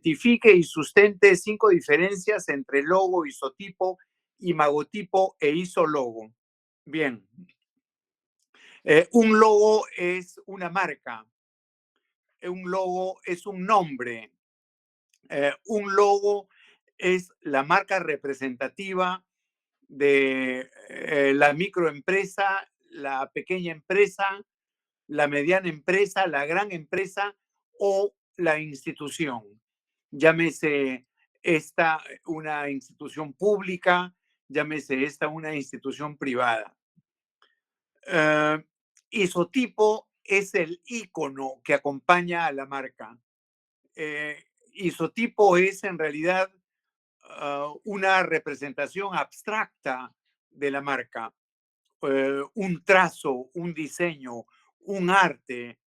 Identifique y sustente 5 diferencias entre logo, isotipo, imagotipo e isologo. Bien. Un logo es una marca. Un logo es un nombre. Un logo es la marca representativa de la microempresa, la pequeña empresa, la mediana empresa, la gran empresa o la institución. Llámese esta una institución pública, llámese esta una institución privada. Eh, Isotipo es el icono que acompaña a la marca. Isotipo es en realidad una representación abstracta de la marca, un trazo, un diseño, un arte,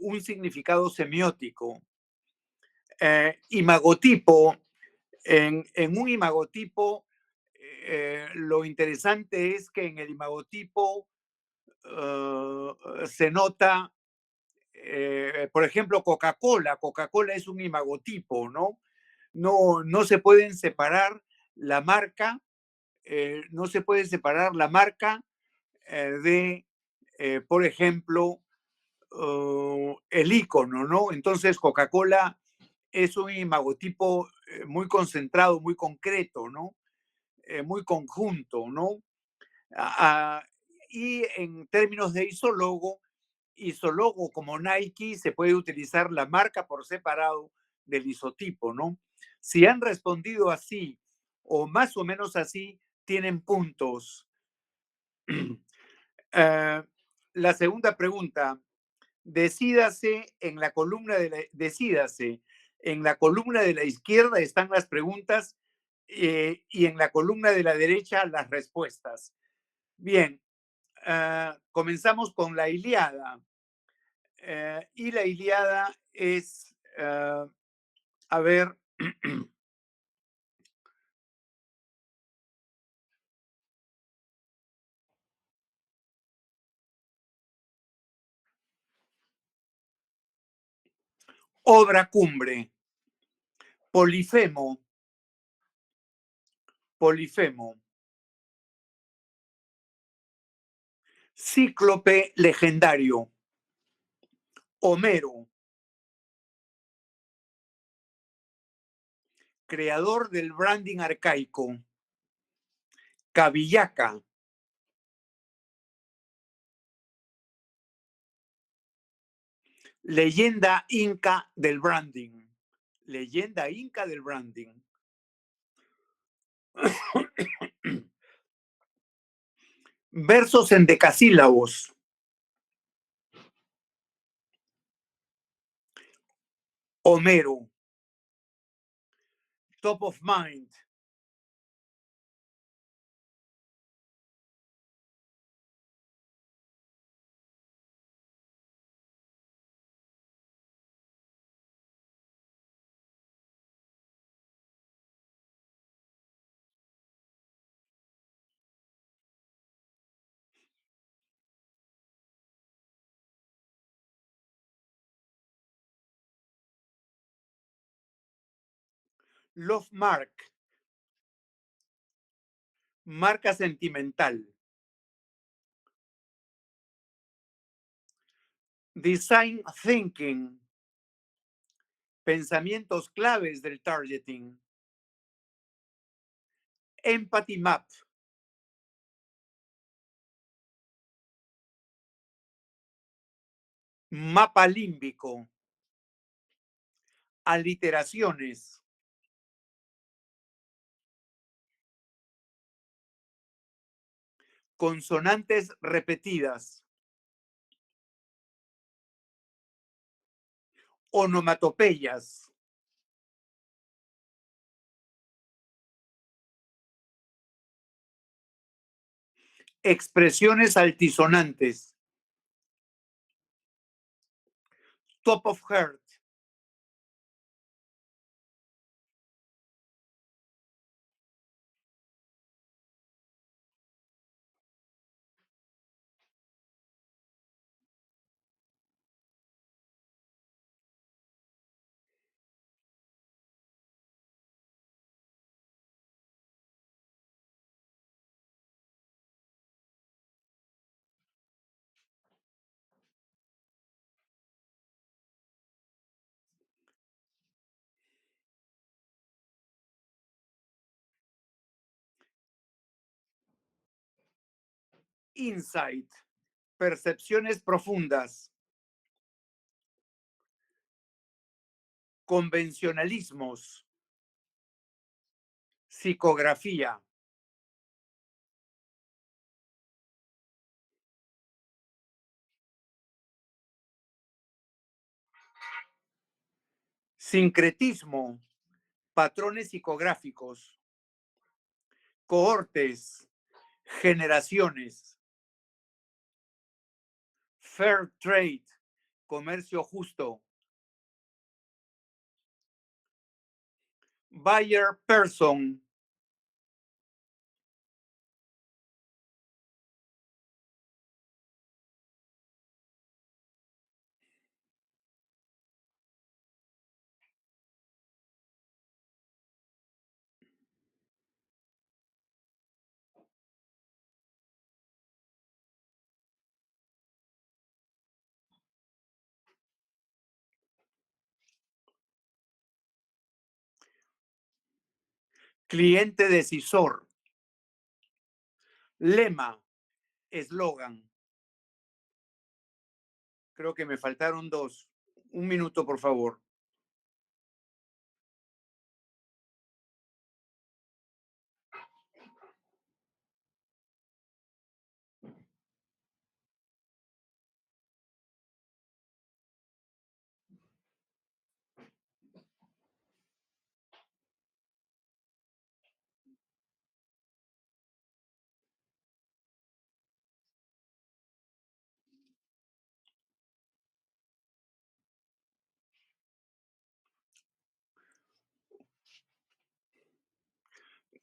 un significado semiótico. Imagotipo, en un imagotipo, lo interesante es que en el imagotipo se nota, por ejemplo, Coca-Cola. Coca-Cola es un imagotipo, ¿no? No se pueden separar la marca, no se puede separar la marca de, por ejemplo, el icono, ¿no? Entonces, Coca-Cola es un imagotipo muy concentrado, muy concreto, ¿no? Muy conjunto, ¿no? Ah, y en términos de isólogo como Nike, se puede utilizar la marca por separado del isotipo, ¿no? Si han respondido así o más o menos así, tienen puntos. La segunda pregunta, decídase, en la columna de la izquierda están las preguntas y en la columna de la derecha las respuestas. Bien, comenzamos con la Ilíada. Y la Ilíada es, a ver, obra cumbre, Polifemo, Polifemo, Cíclope legendario, Homero, creador del branding arcaico, Cabillaca, leyenda inca del branding, leyenda inca del branding. Versos en decasílabos, Homero, top of mind, Love Mark, marca sentimental, Design Thinking, pensamientos claves del targeting, Empathy Map, mapa límbico, aliteraciones, consonantes repetidas, onomatopeyas, expresiones altisonantes, top of heart, insight, percepciones profundas, convencionalismos, psicografía, sincretismo, patrones psicográficos, cohortes, generaciones, fair trade, comercio justo, buyer person, cliente decisor, lema, eslogan. Creo que me faltaron dos. Un minuto, por favor.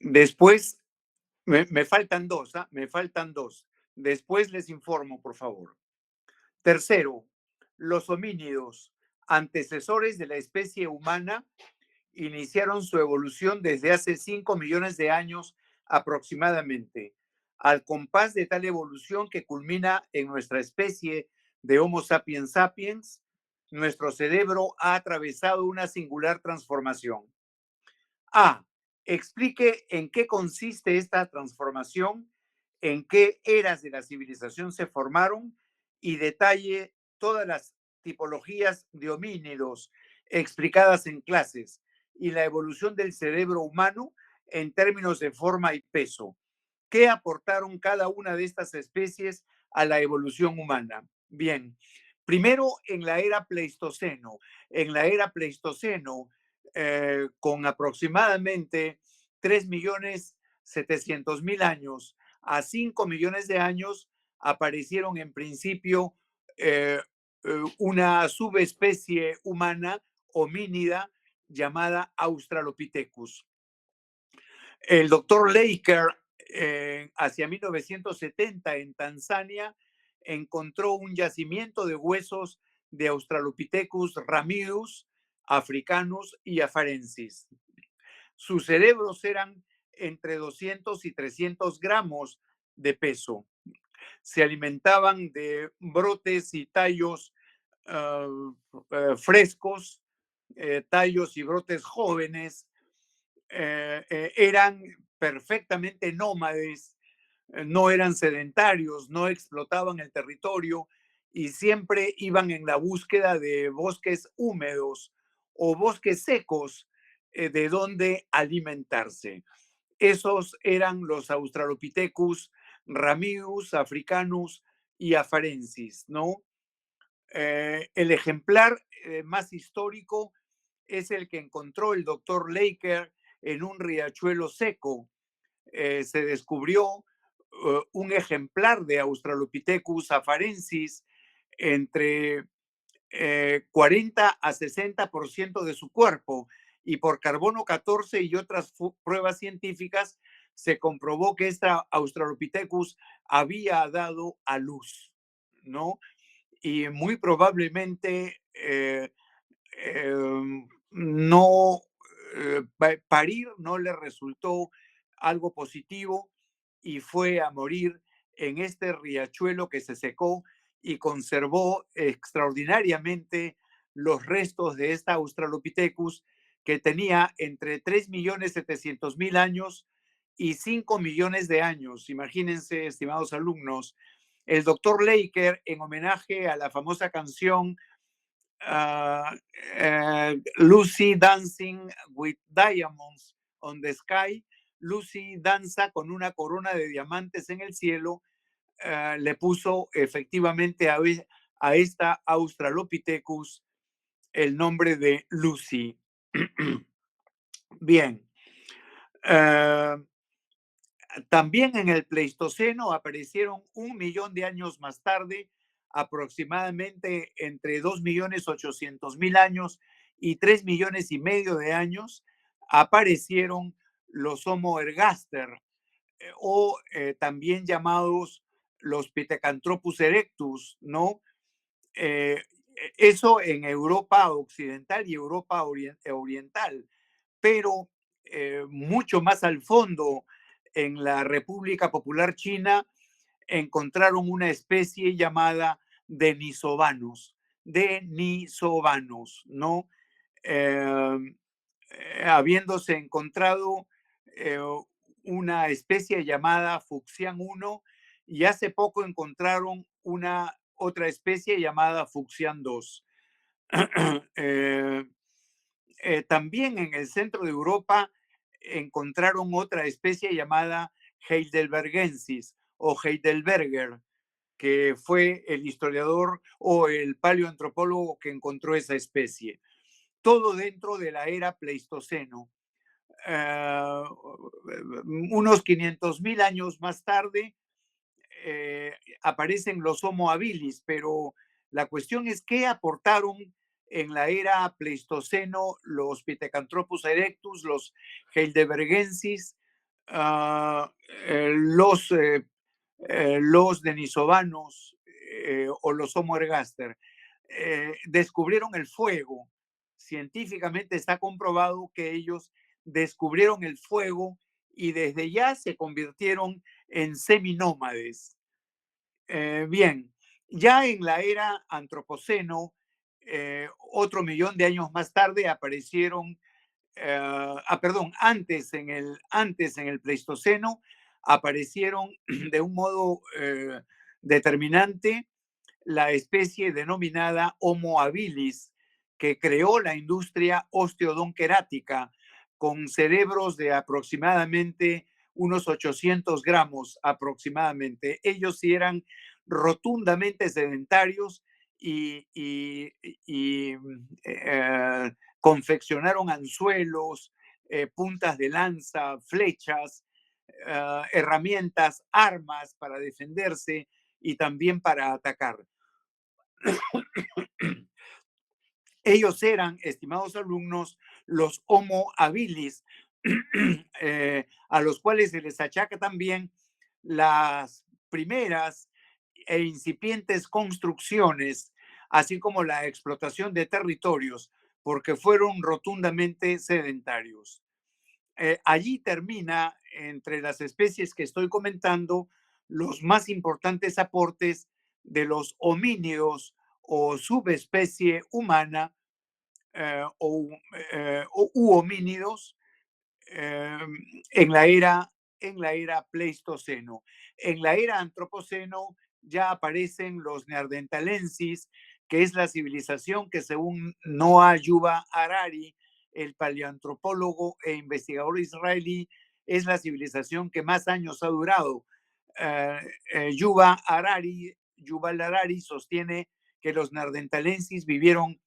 Después, me faltan dos, ¿ah? Me faltan dos. Después les informo, por favor. Tercero, los homínidos, antecesores de la especie humana, iniciaron su evolución desde hace 5 millones de años aproximadamente, al compás de tal evolución que culmina en nuestra especie de Homo sapiens sapiens. Nuestro cerebro ha atravesado una singular transformación. A. Explique en qué consiste esta transformación, en qué eras de la civilización se formaron y detalle todas las tipologías de homínidos explicadas en clases y la evolución del cerebro humano en términos de forma y peso. ¿Qué aportaron cada una de estas especies a la evolución humana? Bien, primero en la era Pleistoceno. En la era Pleistoceno, con aproximadamente 3.700.000 años a 5 millones de años, aparecieron en principio eh, una subespecie humana homínida llamada Australopithecus. El doctor Laker, hacia 1970 en Tanzania, encontró un yacimiento de huesos de Australopithecus ramidus, africanus y afarensis. Sus cerebros eran entre 200 y 300 gramos de peso. Se alimentaban de brotes y tallos frescos, tallos y brotes jóvenes. Eran perfectamente nómades, no eran sedentarios, no explotaban el territorio y siempre iban en la búsqueda de bosques húmedos o bosques secos de donde alimentarse. Esos eran los Australopithecus ramidus, africanus y afarensis, ¿no? El ejemplar más histórico es el que encontró el doctor Laker en un riachuelo seco. Se descubrió un ejemplar de Australopithecus afarensis entre 40 a 60% de su cuerpo y por carbono 14 y otras pruebas científicas se comprobó que esta Australopithecus había dado a luz, ¿no? Y muy probablemente no, parir no le resultó algo positivo y fue a morir en este riachuelo que se secó y conservó extraordinariamente los restos de esta Australopithecus que tenía entre 3.700.000 años y 5 millones de años. Imagínense, estimados alumnos, el doctor Laker, en homenaje a la famosa canción uh, Lucy Dancing with Diamonds on the Sky, Lucy danza con una corona de diamantes en el cielo, le puso efectivamente a esta Australopithecus el nombre de Lucy. Bien. También en el Pleistoceno aparecieron 1 millón de años más tarde, aproximadamente entre 2.800.000 años y 3,5 millones de años, aparecieron los Homo ergaster, o también llamados los Pithecanthropus erectus, ¿no? Eh, Eso en Europa occidental y Europa oriental, pero mucho más al fondo, en la República Popular China, encontraron una especie llamada Denisovanos, ¿no? Eh, Habiéndose encontrado eh, una especie llamada Fuxian 1 y hace poco encontraron una otra especie llamada Fuxian 2. eh, También en el centro de Europa encontraron otra especie llamada Heidelbergensis o Heidelberger, que fue el historiador o el paleoantropólogo que encontró esa especie. Todo dentro de la era Pleistoceno. Uh, Unos 500.000 años más tarde eh, aparecen los Homo habilis, pero la cuestión es qué aportaron en la era Pleistoceno los Pithecanthropus erectus, los Heidelbergensis, uh, los denisovanos o los Homo ergaster. Descubrieron el fuego. Científicamente está comprobado que ellos descubrieron el fuego y desde ya se convirtieron en seminómades. Bien, ya en la era antropoceno, otro millón de años más tarde aparecieron, perdón, antes en el Pleistoceno aparecieron de un modo determinante la especie denominada Homo habilis, que creó la industria osteodonquerática con cerebros de aproximadamente unos 800 gramos aproximadamente. Ellos sí eran rotundamente sedentarios y confeccionaron anzuelos, puntas de lanza, flechas, herramientas, armas para defenderse y también para atacar. Ellos eran, estimados alumnos, los Homo habilis, a los cuales se les achaca también las primeras e incipientes construcciones, así como la explotación de territorios, porque fueron rotundamente sedentarios. Allí termina, entre las especies que estoy comentando, los más importantes aportes de los homínidos o subespecie humana u homínidos eh, en, en la era Pleistoceno. En la era Antropoceno ya aparecen los neandertalensis, que es la civilización que según Noah Yuval Harari, el paleoantropólogo e investigador israelí, es la civilización que más años ha durado. Yuval Harari sostiene que los neandertalensis vivieron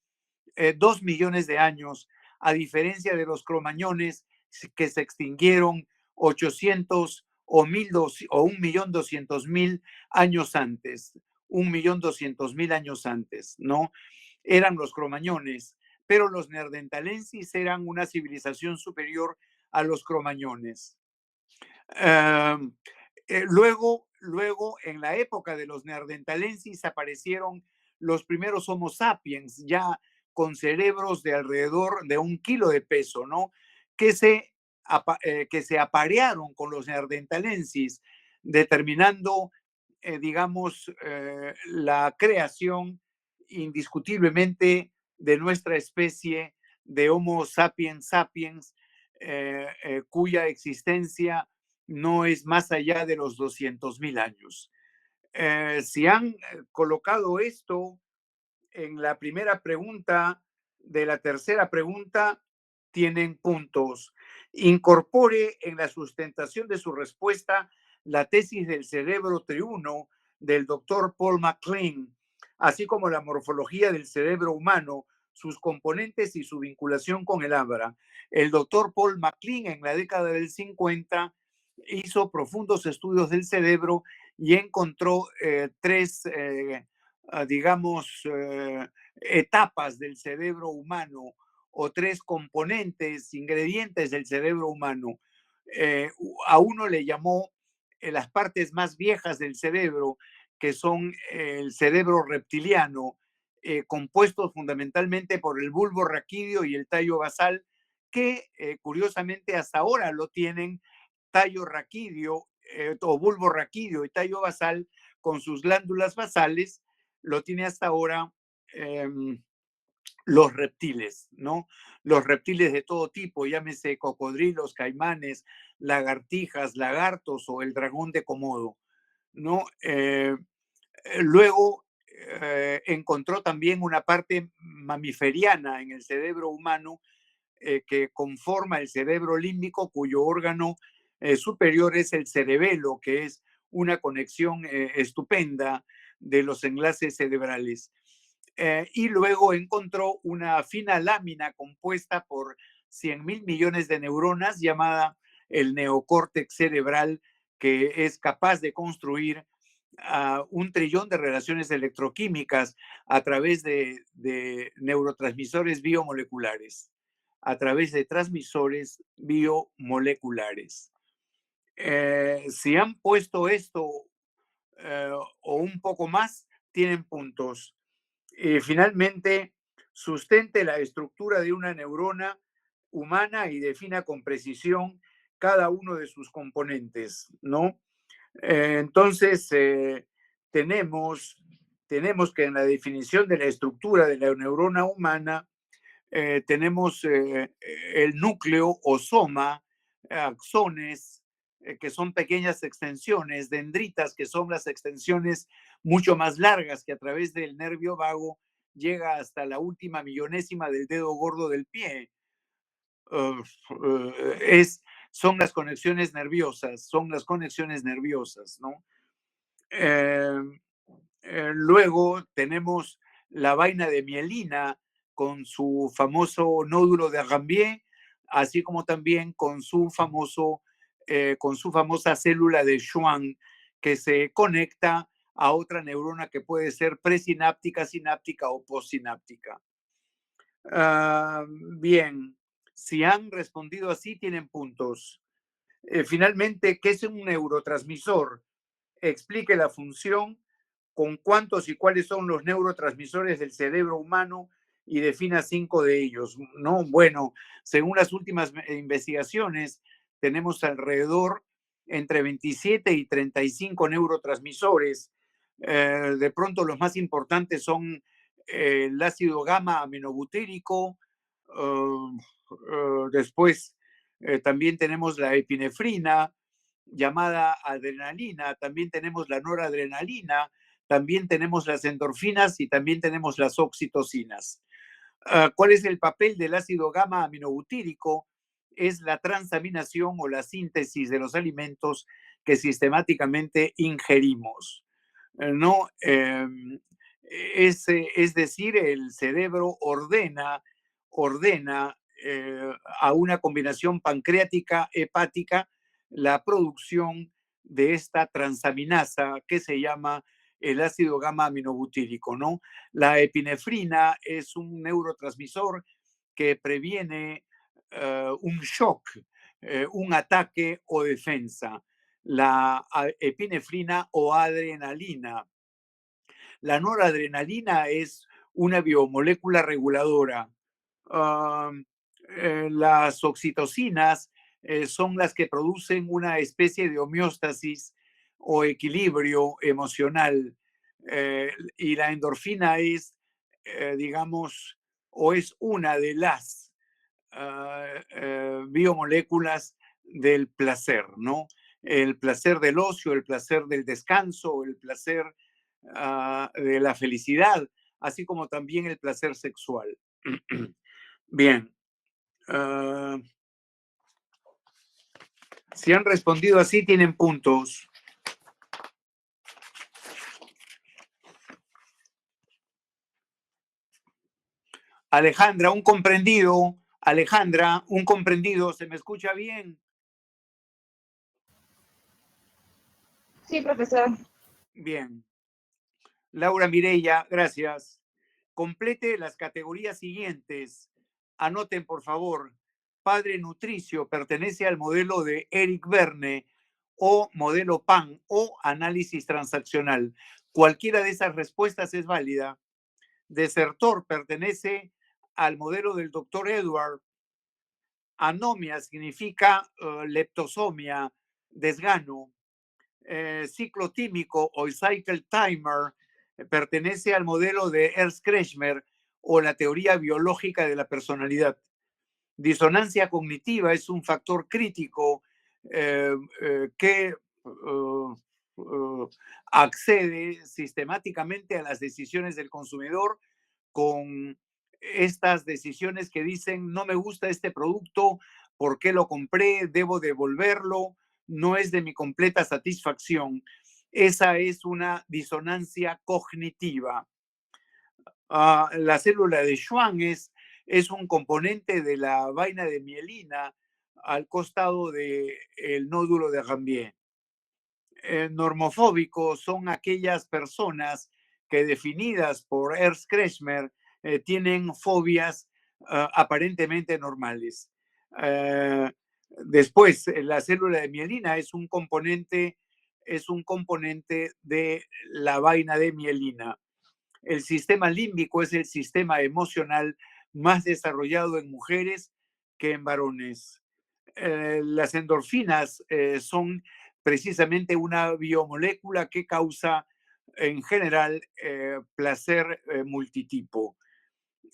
2 millones de años, a diferencia de los cromañones que se extinguieron 800 o 1.200.000 años antes, 1.200.000 años antes, ¿no? Eran los cromañones, pero los neandertalenses eran una civilización superior a los cromañones. Luego, en la época de los neandertalenses aparecieron los primeros Homo sapiens, ya con cerebros de alrededor de 1 kilo de peso, ¿no? Que se aparearon con los neandertalenses, determinando, digamos, la creación indiscutiblemente de nuestra especie de Homo sapiens sapiens, cuya existencia no es más allá de los 200.000 años. Si han colocado esto en la primera pregunta de la tercera pregunta, tienen puntos. Incorpore en la sustentación de su respuesta la tesis del cerebro triuno del doctor Paul MacLean, así como la morfología del cerebro humano, sus componentes y su vinculación con el ámbar. El doctor Paul MacLean en la década del 50 hizo profundos estudios del cerebro y encontró tres digamos, etapas del cerebro humano o tres componentes, ingredientes del cerebro humano. A uno le llamó las partes más viejas del cerebro, que son el cerebro reptiliano, compuestos fundamentalmente por el bulbo raquídeo y el tallo basal, que curiosamente hasta ahora lo tienen tallo raquídeo o bulbo raquídeo y tallo basal con sus glándulas basales, lo tiene hasta ahora eh, los reptiles, ¿no? Los reptiles de todo tipo, llámese cocodrilos, caimanes, lagartijas, lagartos o el dragón de Komodo, ¿no? Luego encontró también una parte mamiferiana en el cerebro humano que conforma el cerebro límbico, cuyo órgano superior es el cerebelo, que es una conexión estupenda de los enlaces cerebrales. Y luego encontró una fina lámina compuesta por 100.000 millones de neuronas llamada el neocórtex cerebral, que es capaz de construir un trillón de relaciones electroquímicas a través de neurotransmisores biomoleculares, a través de transmisores biomoleculares. Si han puesto esto o un poco más, tienen puntos. Finalmente, sustente la estructura de una neurona humana y defina con precisión cada uno de sus componentes, ¿no? Entonces, tenemos que en la definición de la estructura de la neurona humana, tenemos el núcleo o soma, axones, que son pequeñas extensiones, dendritas, que son las extensiones mucho más largas que a través del nervio vago llega hasta la última millonésima del dedo gordo del pie. Uh, es, son las conexiones nerviosas, ¿no? Eh, Luego tenemos la vaina de mielina con su famoso nódulo de Ranvier, así como también con su famosa célula de Schwann, que se conecta a otra neurona que puede ser presináptica, sináptica o postsináptica. Bien, si han respondido así, tienen puntos. Finalmente, ¿qué es un neurotransmisor? Explique la función, con cuántos y cuáles son los neurotransmisores del cerebro humano y defina 5 de ellos, ¿no? Bueno, según las últimas investigaciones, tenemos alrededor entre 27 y 35 neurotransmisores. De pronto los más importantes son el ácido gamma aminobutírico, después también tenemos la epinefrina, llamada adrenalina, también tenemos la noradrenalina, también tenemos las endorfinas y también tenemos las oxitocinas. ¿Cuál es el papel del ácido gamma aminobutírico? Es la transaminación o la síntesis de los alimentos que sistemáticamente ingerimos. ¿No? Es decir, el cerebro ordena a una combinación pancreática hepática la producción de esta transaminasa que se llama el ácido gamma aminobutírico, ¿no? La epinefrina es un neurotransmisor que previene un shock, un ataque o defensa. La epinefrina o adrenalina. La noradrenalina es una biomolécula reguladora. Um, las oxitocinas son las que producen una especie de homeostasis o equilibrio emocional. Y la endorfina es, digamos, o es una de las biomoléculas del placer, ¿no? el placer del ocio, el placer del descanso, el placer de la felicidad, así como también el placer sexual. Bien. ah, si han respondido así, tienen puntos. Alejandra, un comprendido. Alejandra, un comprendido. ¿Se me escucha bien? Sí, profesor. Bien. Laura Mireya, gracias. Complete las categorías siguientes. Anoten, por favor. Padre nutricio pertenece al modelo de Eric Verne o modelo PAN o análisis transaccional. Cualquiera de esas respuestas es válida. Desertor pertenece al modelo del doctor Edward. Anomia significa leptosomia, desgano. Ciclo tímico o cycle timer pertenece al modelo de Ernst Kretschmer o la teoría biológica de la personalidad. Disonancia cognitiva es un factor crítico que accede sistemáticamente a las decisiones del consumidor con estas decisiones que dicen no me gusta este producto, ¿por qué lo compré? ¿Debo devolverlo? No es de mi completa satisfacción. Esa es una disonancia cognitiva. La célula de Schwann es un componente de la vaina de mielina al costado del nódulo de Rambier. Normofóbicos son aquellas personas que definidas por Ernst Kretschmer tienen fobias aparentemente normales. Después, la célula de mielina es un componente de la vaina de mielina. El sistema límbico es el sistema emocional más desarrollado en mujeres que en varones. Las endorfinas son precisamente una biomolécula que causa en general placer multitipo.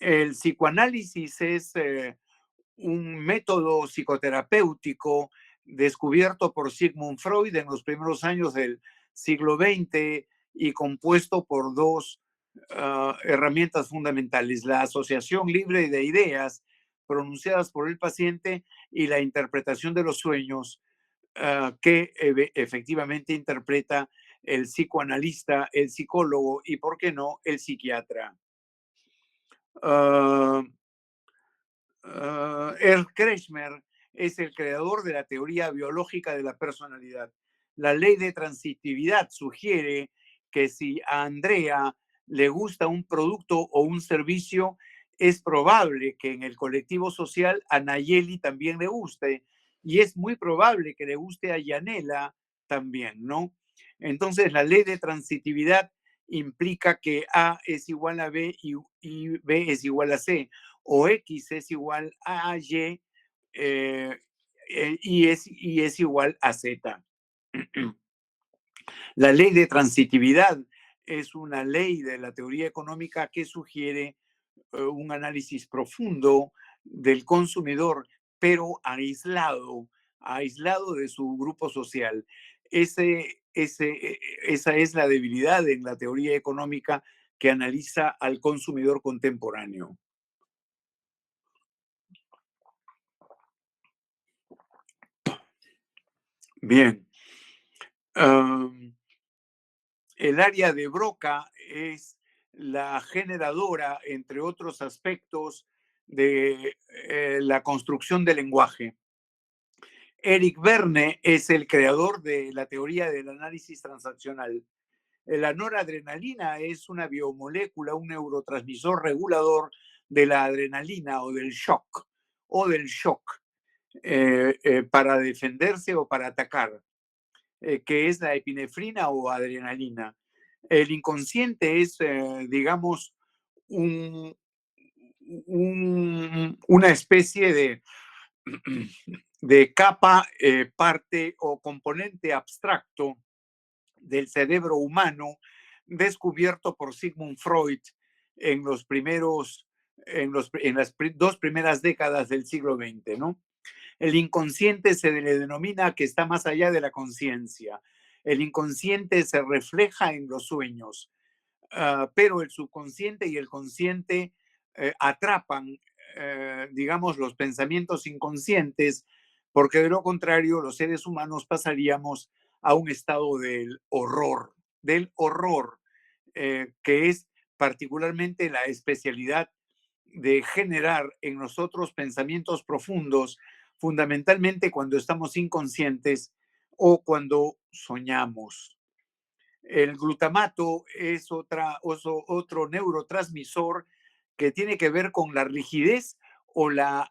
El psicoanálisis es un método psicoterapéutico descubierto por Sigmund Freud en los primeros años del siglo XX y compuesto por dos herramientas fundamentales: la asociación libre de ideas pronunciadas por el paciente y la interpretación de los sueños que efectivamente interpreta el psicoanalista, el psicólogo y, ¿por qué no?, el psiquiatra. Kretschmer es el creador de la teoría biológica de la personalidad. La ley de transitividad sugiere que si a Andrea le gusta un producto o un servicio, es probable que en el colectivo social a Nayeli también le guste y es muy probable que le guste a Yanela también, ¿no? Entonces, la ley de transitividad implica que A es igual a B y B es igual a C, o X es igual a Y y es igual a Z. La ley de transitividad es una ley de la teoría económica que sugiere un análisis profundo del consumidor, pero aislado de su grupo social. Esa es la debilidad en la teoría económica que analiza al consumidor contemporáneo. Bien. El área de Broca es la generadora, entre otros aspectos, de la construcción del lenguaje. Eric Verne es el creador de la teoría del análisis transaccional. La noradrenalina es una biomolécula, un neurotransmisor regulador de la adrenalina o del shock para defenderse o para atacar, que es la epinefrina o adrenalina. El inconsciente es, digamos, una especie de capa, parte o componente abstracto del cerebro humano descubierto por Sigmund Freud en en las dos primeras décadas del siglo XX, ¿no? El inconsciente se le denomina que está más allá de la conciencia. El inconsciente se refleja en los sueños, pero el subconsciente y el consciente atrapan, digamos, los pensamientos inconscientes, porque de lo contrario los seres humanos pasaríamos a un estado del horror, que es particularmente la especialidad de generar en nosotros pensamientos profundos, fundamentalmente cuando estamos inconscientes o cuando soñamos. El glutamato es otro neurotransmisor que tiene que ver con la rigidez o la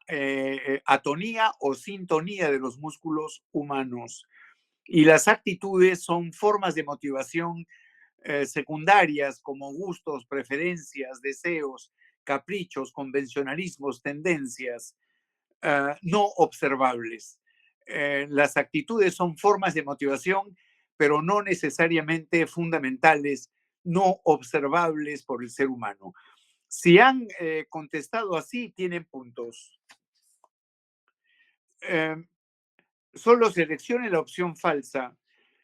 atonía o sintonía de los músculos humanos. Y las actitudes son formas de motivación secundarias como gustos, preferencias, deseos, caprichos, convencionalismos, tendencias no observables. Las actitudes son formas de motivación, pero no necesariamente fundamentales, no observables por el ser humano. Si han contestado así, tienen puntos. Eh, Solo seleccione la opción falsa.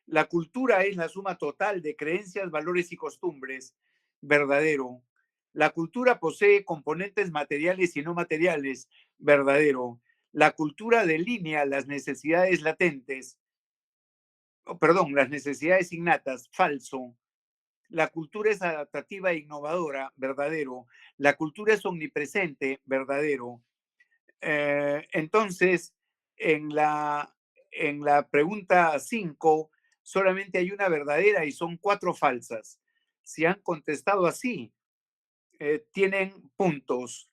La cultura es la suma total de creencias, valores y costumbres. Verdadero. La cultura posee componentes materiales y no materiales. Verdadero. La cultura delinea las necesidades latentes, perdón, las necesidades innatas. Falso. La cultura es adaptativa e innovadora. Verdadero. La cultura es omnipresente. Verdadero. Entonces, en la, en la pregunta 5 solamente hay una verdadera y son 4 falsas. Si han contestado así, tienen puntos.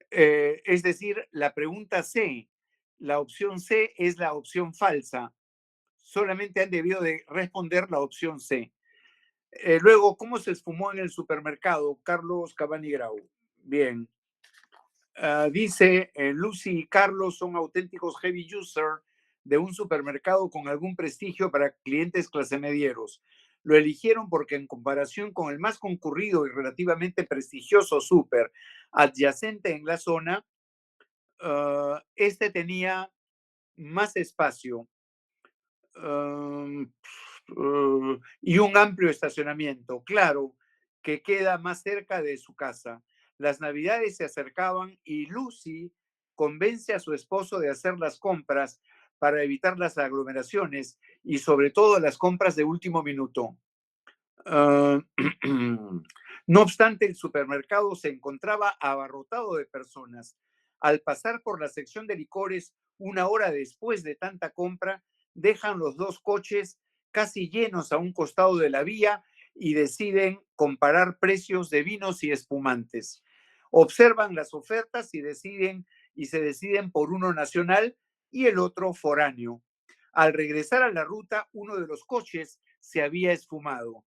Es decir, la pregunta C, la opción C es la opción falsa. Solamente han debido de responder la opción C. Luego, ¿cómo se esfumó en el supermercado? Carlos Cavani Grau. Bien. Dice, Lucy y Carlos son auténticos heavy user de un supermercado con algún prestigio para clientes clase medieros. Lo eligieron porque en comparación con el más concurrido y relativamente prestigioso super adyacente en la zona, este tenía más espacio, um, y un amplio estacionamiento, claro, que queda más cerca de su casa. Las navidades se acercaban y Lucy convence a su esposo de hacer las compras para evitar las aglomeraciones y sobre todo las compras de último minuto. Uh, no obstante, el supermercado se encontraba abarrotado de personas. Al pasar por la sección de licores una hora después de tanta compra, dejan los dos coches casi llenos a un costado de la vía y deciden comparar precios de vinos y espumantes. Observan las ofertas y se deciden por uno nacional y el otro foráneo. Al regresar a la ruta, uno de los coches se había esfumado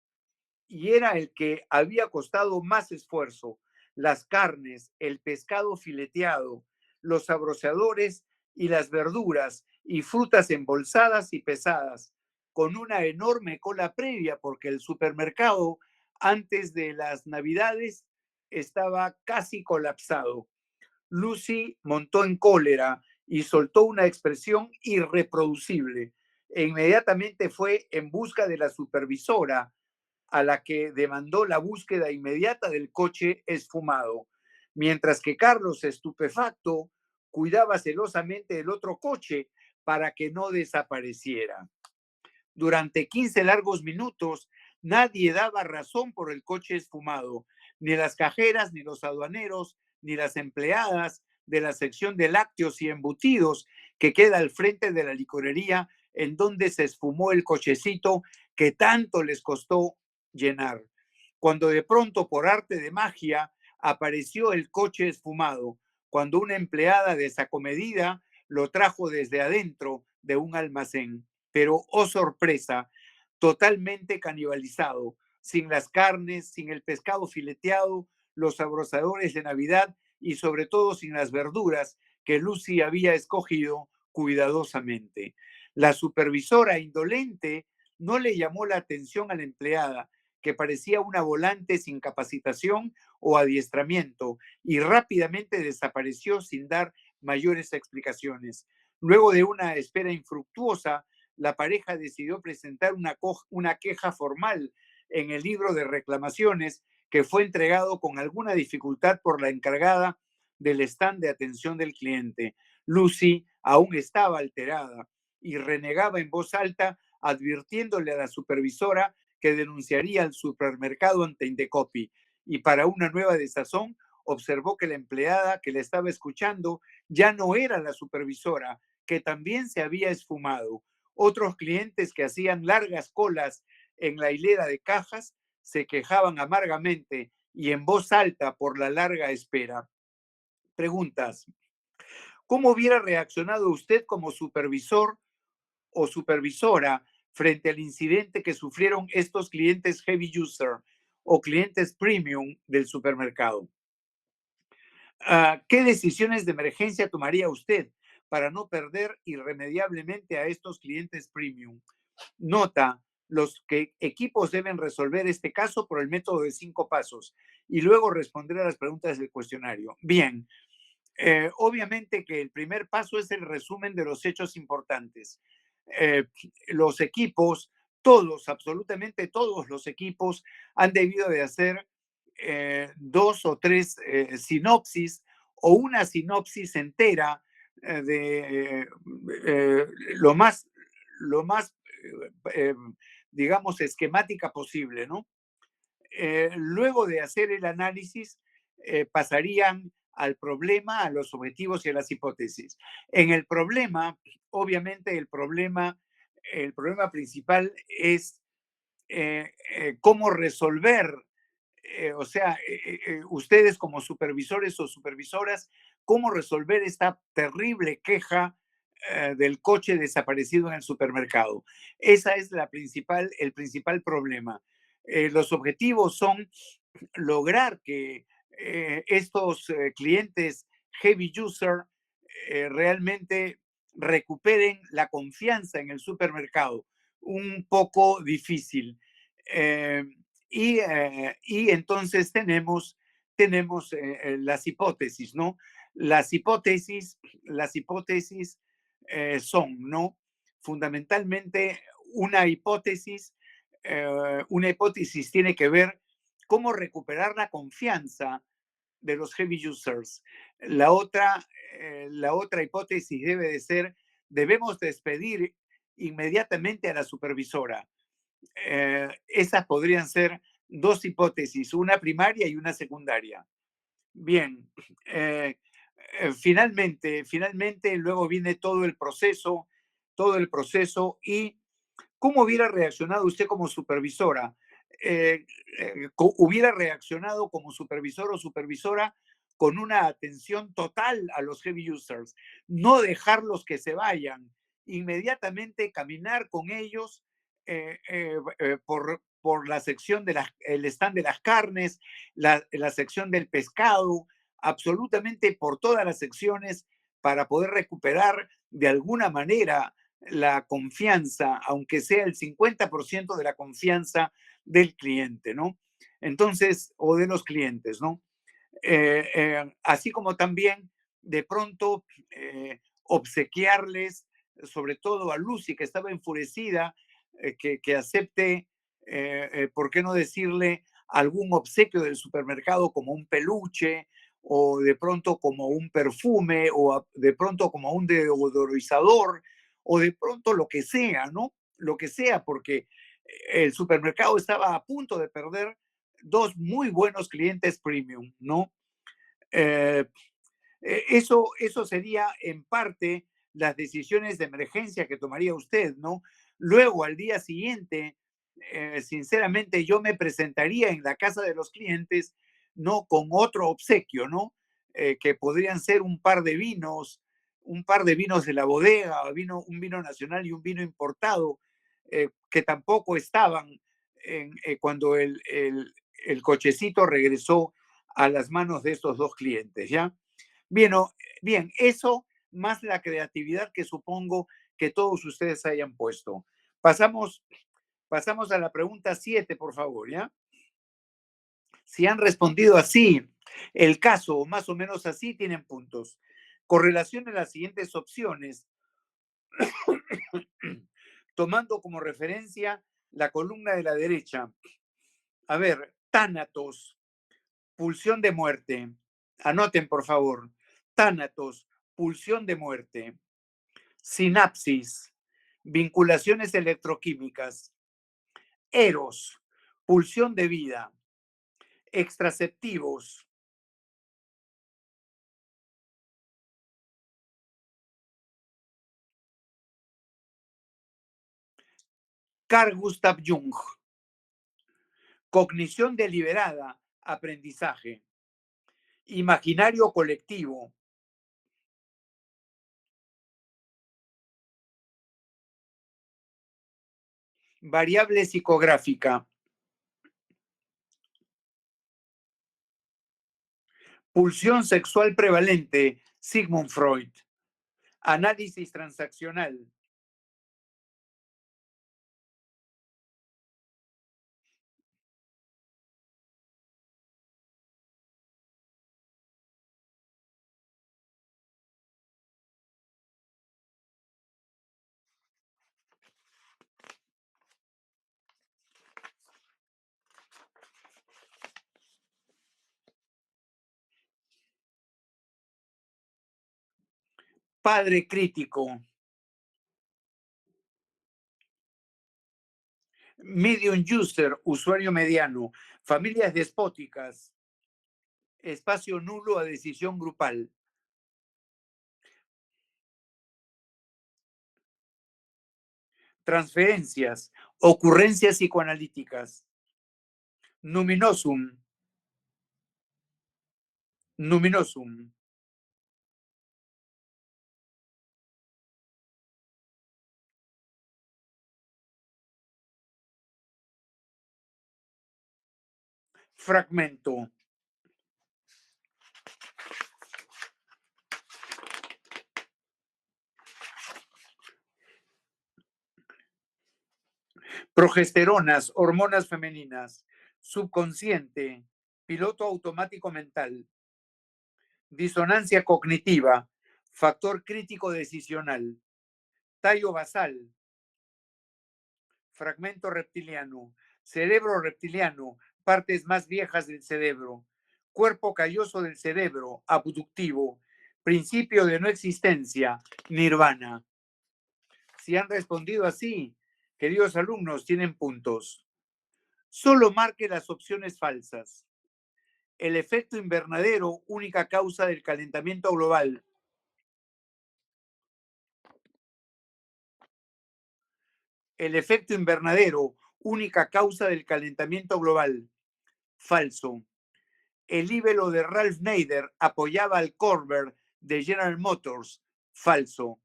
y era el que había costado más esfuerzo. Las carnes, el pescado fileteado, los abroceadores y las verduras y frutas embolsadas y pesadas, con una enorme cola previa porque el supermercado antes de las Navidades estaba casi colapsado. Lucy montó en cólera y soltó una expresión irreproducible. E inmediatamente fue en busca de la supervisora, a la que demandó la búsqueda inmediata del coche esfumado, mientras que Carlos, estupefacto, cuidaba celosamente del otro coche para que no desapareciera. Durante 15 largos minutos, nadie daba razón por el coche esfumado, ni las cajeras, ni los aduaneros, ni las empleadas de la sección de lácteos y embutidos que queda al frente de la licorería en donde se esfumó el cochecito que tanto les costó llenar. Cuando de pronto, por arte de magia, apareció el coche esfumado, cuando una empleada desacomedida lo trajo desde adentro de un almacén, pero oh sorpresa, totalmente canibalizado, sin las carnes, sin el pescado fileteado, los abrazadores de Navidad y sobre todo sin las verduras que Lucy había escogido cuidadosamente. La supervisora indolente no le llamó la atención a la empleada, que parecía una volante sin capacitación o adiestramiento, y rápidamente desapareció sin dar mayores explicaciones. Luego de una espera infructuosa, la pareja decidió presentar una queja formal en el libro de reclamaciones que fue entregado con alguna dificultad por la encargada del stand de atención del cliente. Lucy aún estaba alterada y renegaba en voz alta, advirtiéndole a la supervisora que denunciaría al supermercado ante Indecopi. Y para una nueva desazón, observó que la empleada que le estaba escuchando ya no era la supervisora, que también se había esfumado. Otros clientes que hacían largas colas en la hilera de cajas se quejaban amargamente y en voz alta por la larga espera. Preguntas. ¿Cómo hubiera reaccionado usted como supervisor o supervisora frente al incidente que sufrieron estos clientes heavy user o clientes premium del supermercado? ¿Qué decisiones de emergencia tomaría usted para no perder irremediablemente a estos clientes premium? Nota, los equipos deben resolver este caso por el método de 5 pasos y luego responder a las preguntas del cuestionario. Bien, obviamente que el primer paso es el resumen de los hechos importantes. Eh, los equipos, todos, absolutamente todos los equipos han debido de hacer 2 o 3 sinopsis o una sinopsis entera de lo más, lo más digamos, esquemática posible, ¿no? Luego de hacer el análisis, pasarían al problema, a los objetivos y a las hipótesis. En el problema, obviamente, el problema principal es cómo resolver, o sea, ustedes como supervisores o supervisoras, cómo resolver esta terrible queja del coche desaparecido en el supermercado. Esa es el principal problema. Los objetivos son lograr que estos clientes heavy user realmente recuperen la confianza en el supermercado. Un poco difícil. Eh, y entonces tenemos las hipótesis, ¿no? Las hipótesis son, ¿no? Fundamentalmente, una hipótesis tiene que ver cómo recuperar la confianza de los heavy users. La otra hipótesis debe de ser, debemos despedir inmediatamente a la supervisora. Esas podrían ser 2 hipótesis, una primaria y una secundaria. Bien, finalmente luego viene todo el proceso y ¿cómo hubiera reaccionado usted como supervisora? ¿Hubiera reaccionado como supervisor o supervisora con una atención total a los heavy users? No dejarlos que se vayan, inmediatamente caminar con ellos por la sección el stand de las carnes, la sección del pescado, absolutamente por todas las secciones para poder recuperar de alguna manera la confianza, aunque sea el 50% de la confianza del cliente, ¿no? Entonces, o de los clientes, ¿no? Así como también de pronto obsequiarles, sobre todo a Lucy, que estaba enfurecida, que acepte, ¿por qué no decirle algún obsequio del supermercado como un peluche o de pronto como un perfume o de pronto como un deodorizador o de pronto lo que sea, ¿no? Lo que sea, porque el supermercado estaba a punto de perder 2 muy buenos clientes premium, ¿no? Eh, eso sería en parte las decisiones de emergencia que tomaría usted, ¿no? Luego, al día siguiente, sinceramente, yo me presentaría en la casa de los clientes, ¿no? Con otro obsequio, ¿no? Que podrían ser un par de vinos de la bodega, un vino nacional y un vino importado, que tampoco estaban cuando el cochecito regresó a las manos de estos 2 clientes, ¿ya? Bien, bien, eso más la creatividad que supongo que todos ustedes hayan puesto. Pasamos, pasamos a la pregunta 7, por favor, ¿ya? Si han respondido así, el caso, o más o menos así, tienen puntos. Correlacionen las siguientes opciones tomando como referencia la columna de la derecha. A ver, tánatos, pulsión de muerte. Anoten, por favor. Tánatos, pulsión de muerte. Sinapsis, vinculaciones electroquímicas. Eros, pulsión de vida. Extraceptivos, Carl Gustav Jung. Cognición deliberada, aprendizaje. Imaginario colectivo. Variable psicográfica. Pulsión sexual prevalente, Sigmund Freud. Análisis transaccional. Padre crítico. Medium user, usuario mediano. Familias despóticas. Espacio nulo a decisión grupal. Transferencias. Ocurrencias psicoanalíticas. Numinosum. Numinosum. Fragmento. Progesteronas, hormonas femeninas. Subconsciente. Piloto automático mental. Disonancia cognitiva. Factor crítico decisional. Tallo basal. Fragmento reptiliano. Cerebro reptiliano. Partes más viejas del cerebro. Cuerpo calloso del cerebro. Abductivo. Principio de no existencia. Nirvana. Si han respondido así, queridos alumnos, tienen puntos. Solo marque las opciones falsas. El efecto invernadero, única causa del calentamiento global. El efecto invernadero, única causa del calentamiento global. Falso. El libelo de Ralph Nader apoyaba al Corvair de General Motors. Falso.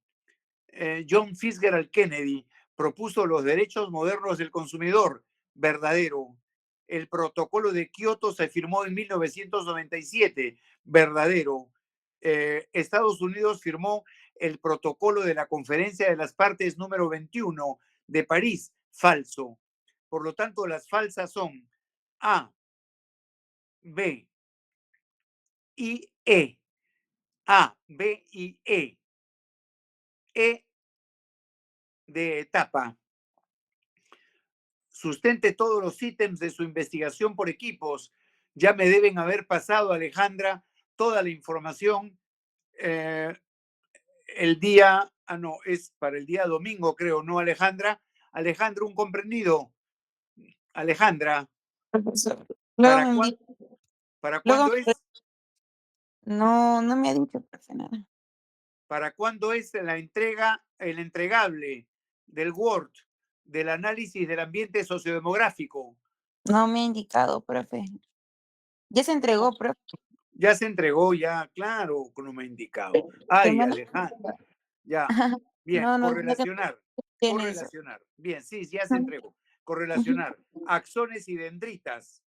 John Fitzgerald Kennedy propuso los derechos modernos del consumidor. Verdadero. El protocolo de Kioto se firmó en 1997. Verdadero. Estados Unidos firmó el protocolo de la Conferencia de las Partes número 21 de París. Falso. Por lo tanto, las falsas son A, B y E. A, B y E. E de etapa. Sustente todos los ítems de su investigación por equipos. Ya me deben haber pasado, Alejandra, toda la información el día, no, es para el día domingo, creo, ¿no, Alejandra? Alejandra, un comprendido. Alejandra, Profesor. Luego me envía, ¿para luego cuándo es? no me ha dicho profe, nada. ¿Para cuándo es la entrega, el entregable del Word, del análisis del ambiente sociodemográfico? No me ha indicado, profe. Ya se entregó, profe. Ya se entregó, ya, claro, como me ha indicado. Ay, Semana Alejandra, ya. Bien, no que correlacionar, tiene eso. correlacionar. Bien, sí, ya se entregó. Correlacionar. Axones y dendritas.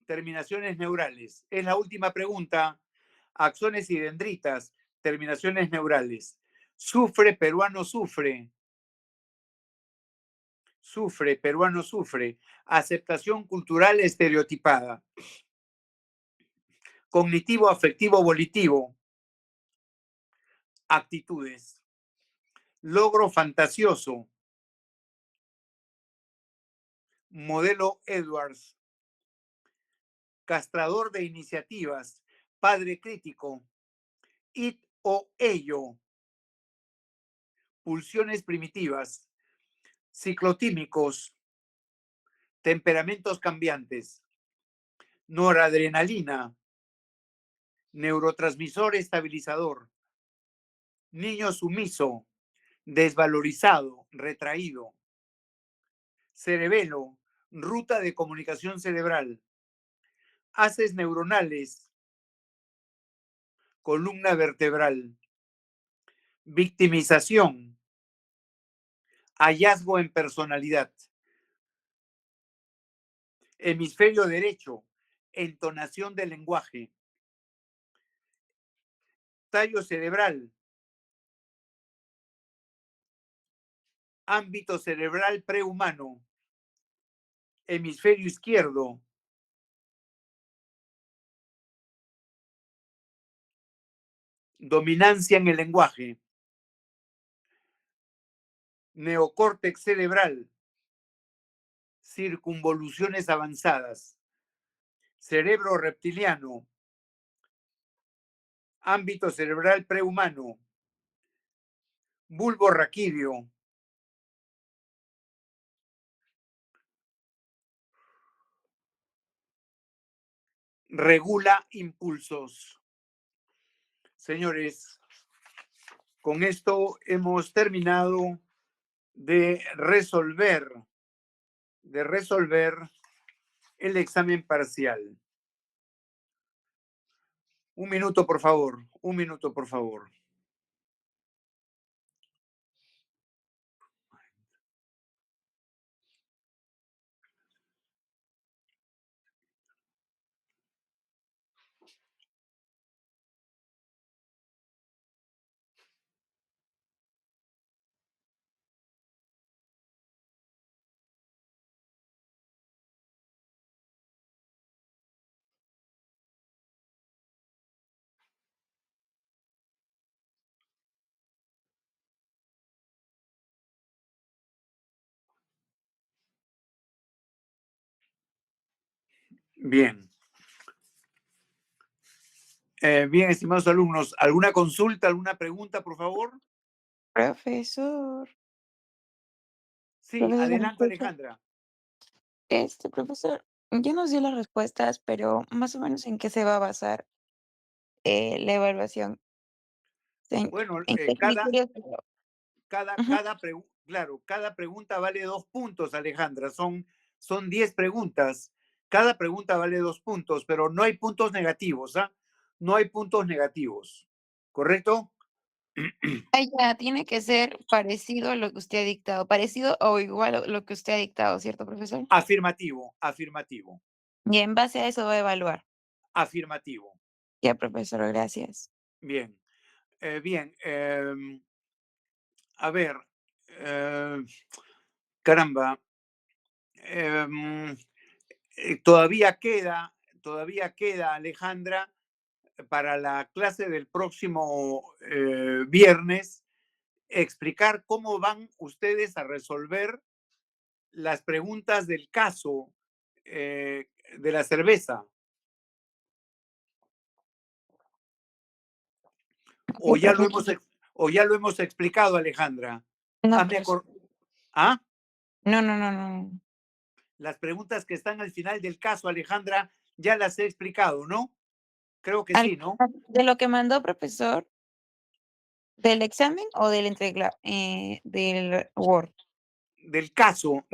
Terminaciones neurales. Es la última pregunta. Axones y dendritas. Terminaciones neurales. Sufre, peruano sufre. Sufre, peruano sufre. Aceptación cultural estereotipada. Cognitivo, afectivo, volitivo. Actitudes. logro fantasioso, modelo Edwards, castrador de iniciativas, padre crítico, it o ello, pulsiones primitivas, ciclotímicos, temperamentos cambiantes, noradrenalina, neurotransmisor estabilizador, niño sumiso, desvalorizado, retraído, cerebelo, ruta de comunicación cerebral, haces neuronales, columna vertebral, victimización, hallazgo en personalidad, hemisferio derecho, entonación del lenguaje, tallo cerebral, ámbito cerebral prehumano, hemisferio izquierdo, dominancia en el lenguaje, neocórtex cerebral, circunvoluciones avanzadas, cerebro reptiliano, ámbito cerebral prehumano, bulbo raquídeo, regula impulsos. Señores, con esto hemos terminado de resolver el examen parcial. Un minuto, por favor. Un minuto, por favor. Bien. Bien, estimados alumnos, ¿alguna consulta, alguna pregunta, por favor? Profesor, Sí, profesor, ¿me adelante, escucha? Alejandra. Profesor, ya nos dio las respuestas, pero más o menos en qué se va a basar la evaluación. ¿En, Bueno, en qué criterios? Ujú. claro, cada pregunta vale 2 puntos, Alejandra. Son 10 preguntas. Cada pregunta vale 2 puntos, pero no hay puntos negativos, ¿ah? No hay puntos negativos. ¿Correcto? Ya, tiene que ser parecido a lo que usted ha dictado, parecido o igual a lo que usted ha dictado, ¿cierto, profesor? Afirmativo, afirmativo, Y en base a eso va a evaluar. afirmativo. Ya, profesor, gracias. Bien, bien. A ver, eh, caramba. em, todavía queda, Alejandra, para la clase del próximo viernes, explicar cómo van ustedes a resolver las preguntas del caso de la cerveza. O Sí, ya profesor. o ya lo hemos explicado, Alejandra. No, Hazme profesor. ¿Ah? No, no, no, no. Las preguntas que están al final del caso, Alejandra, ya las he explicado, ¿no? Creo que Al sí, ¿no? de lo que mandó, profesor, ¿del examen o del Word? Del caso,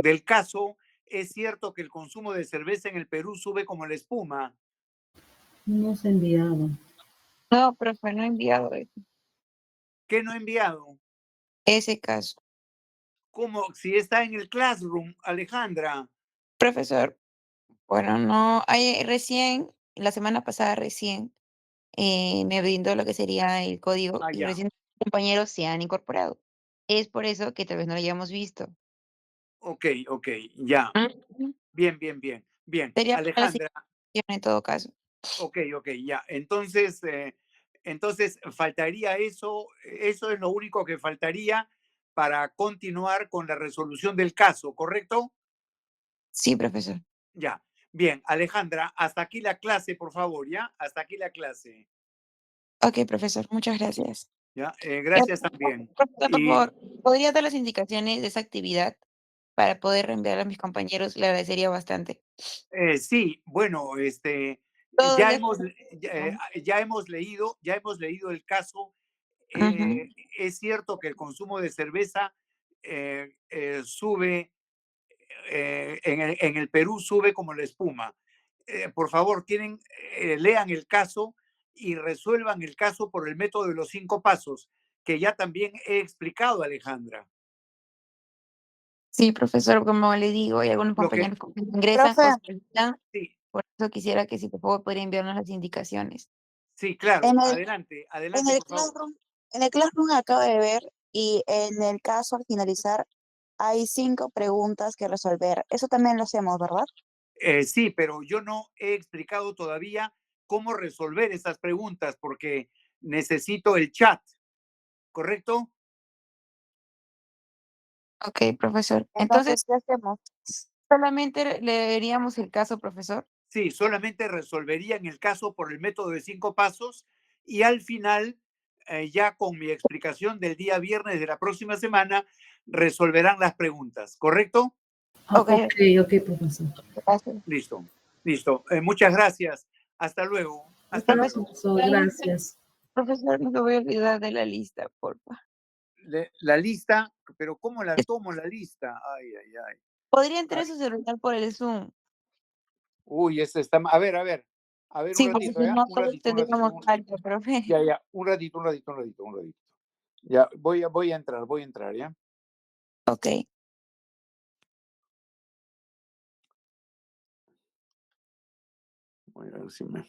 es cierto que el consumo de cerveza en el Perú sube como la espuma. No se ha enviado. No, profe, no he enviado ¿Qué no he enviado? ese caso. ¿Cómo? Si está en el Classroom, Alejandra. Profesor, bueno, no, recién, la semana pasada recién, me brindó lo que sería el código Ah, y ya. recién los compañeros se han incorporado. Es por eso que tal vez no lo hayamos visto. Ok, ok, ya. Ujú. Bien, bien, bien. Bien, Sería para la siguiente Alejandra. en todo caso. Ok, ok, ya. Entonces faltaría eso. Eso es lo único que faltaría para continuar con la resolución del caso, ¿correcto? Sí, profesor. Ya. Bien, Alejandra, hasta aquí la clase, por favor, ¿ya? Hasta aquí la clase, Ok, profesor, muchas gracias. ¿ya? Ya, Gracias también. profesor, por Y favor, ¿podría dar las indicaciones de esa actividad para poder reenviarla a mis compañeros? Le agradecería bastante. sí, bueno, Todo ya ya. hemos, ya hemos leído el caso. Ujú. Es cierto que el consumo de cerveza sube, en el Perú sube como la espuma. Por favor, lean el caso y resuelvan el caso por el método de los 5 pasos, que ya también he explicado, Alejandra. Sí, profesor, como le digo, hay algunos Lo que, compañeros que ingresan o Profe, se olvidan, sí, por eso quisiera que si por favor podría enviarnos las indicaciones. sí, claro, en el, adelante, en adelante, el por favor. Classroom, en el Classroom acabo de ver y en el caso al finalizar hay 5 preguntas que resolver. Eso también lo hacemos, ¿verdad? Sí, pero yo no he explicado todavía cómo resolver esas preguntas porque necesito el chat, ¿correcto? Ok, profesor. Entonces, Entonces, ¿qué hacemos? solamente leeríamos el caso, profesor. Sí, solamente resolverían el caso por el método de 5 pasos y al final, ya con mi explicación del día viernes de la próxima semana, resolverán las preguntas, ¿correcto? Ah, Ok, ok, ok, profesor. gracias. Listo, listo. Muchas gracias. Hasta luego. Hasta Chao, Profesor, luego. profesor, gracias. profesor, no me voy a olvidar de la lista, porfa. La lista, pero ¿cómo la tomo la lista? Ay, ay, ay. ¿Podría entrar a Ay. su celular por el Zoom? Uy, ese está. A ver, a ver. A ver, un Sí, porque ratito, si ¿ya? no, Un todos ratito, un ratito. tendríamos algo, profe. Ya, ya. Un ratito, un ratito, un ratito, un ratito. Ya, voy a entrar, ¿ya? Ok. Voy a ver si me.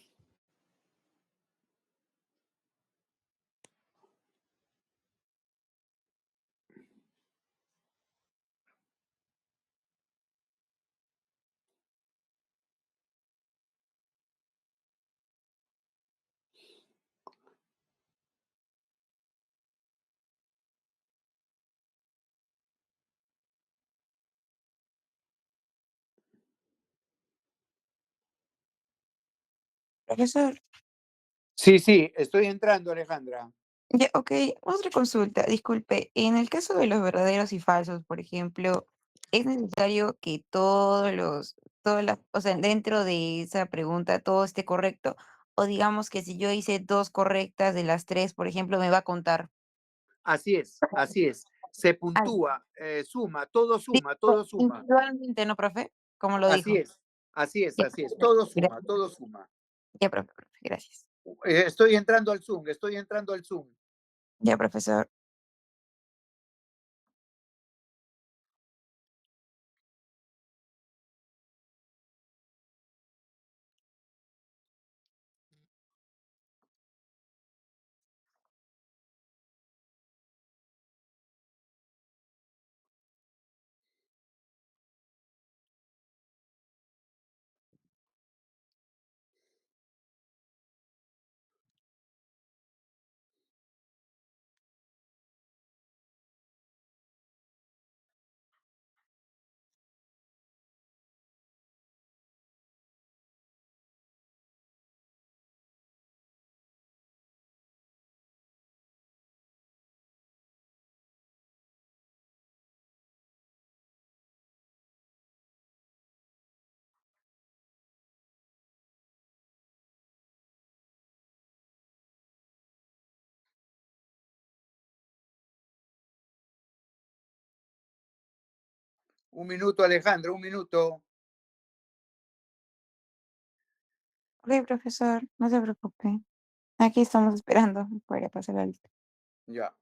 Profesor, Sí, sí, estoy entrando, Alejandra. ya, ok, otra consulta, disculpe, en el caso de los verdaderos y falsos, por ejemplo, ¿es necesario que o sea, dentro de esa pregunta todo esté correcto? O digamos que si yo hice dos correctas de las tres, por ejemplo, me va a contar. Así es, así es. Se Ah, puntúa, suma, todo digo, suma, todo suma. individualmente, ¿no, profe? Como lo Así dijo. es, así es, Ya, así es. Todo suma, gracias. todo suma. Ya, profe, gracias. Estoy entrando al Zoom, estoy entrando al Zoom. Ya, profesor. Un minuto, Alejandra, un minuto. Ok, profesor, no se preocupe. Aquí estamos esperando para pasar la lista. Ya.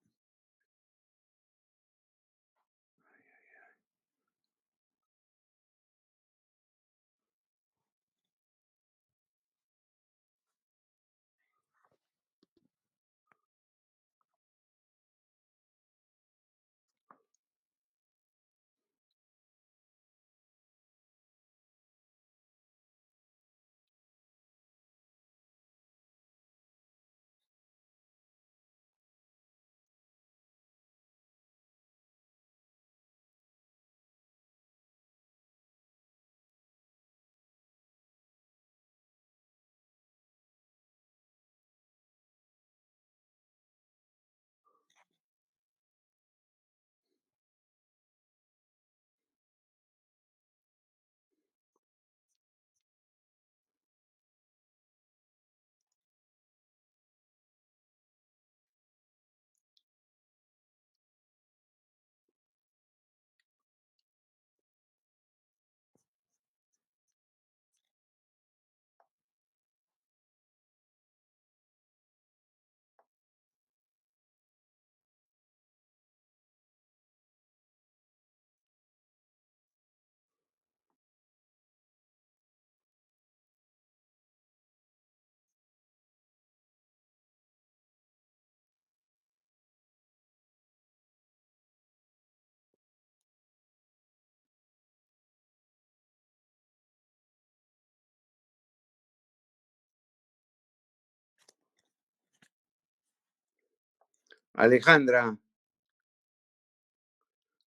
Alejandra.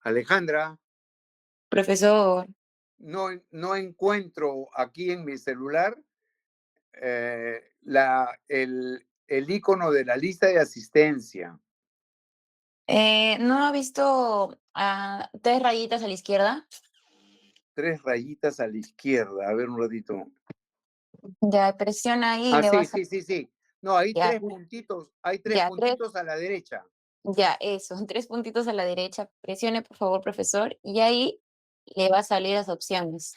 Alejandra, Profesor, no encuentro aquí en mi celular el icono de la lista de asistencia. ¿no ha visto 3 rayitas a la izquierda? 3 rayitas a la izquierda. A ver un ratito. Ya, presiona ahí y Ah, le sí, vas a... sí, sí, sí. No, hay Ya, 3 puntitos. Hay 3 ya, puntitos a la derecha. ya, eso, 3 puntitos a la derecha. Presione, por favor, profesor, y ahí le va a salir las opciones.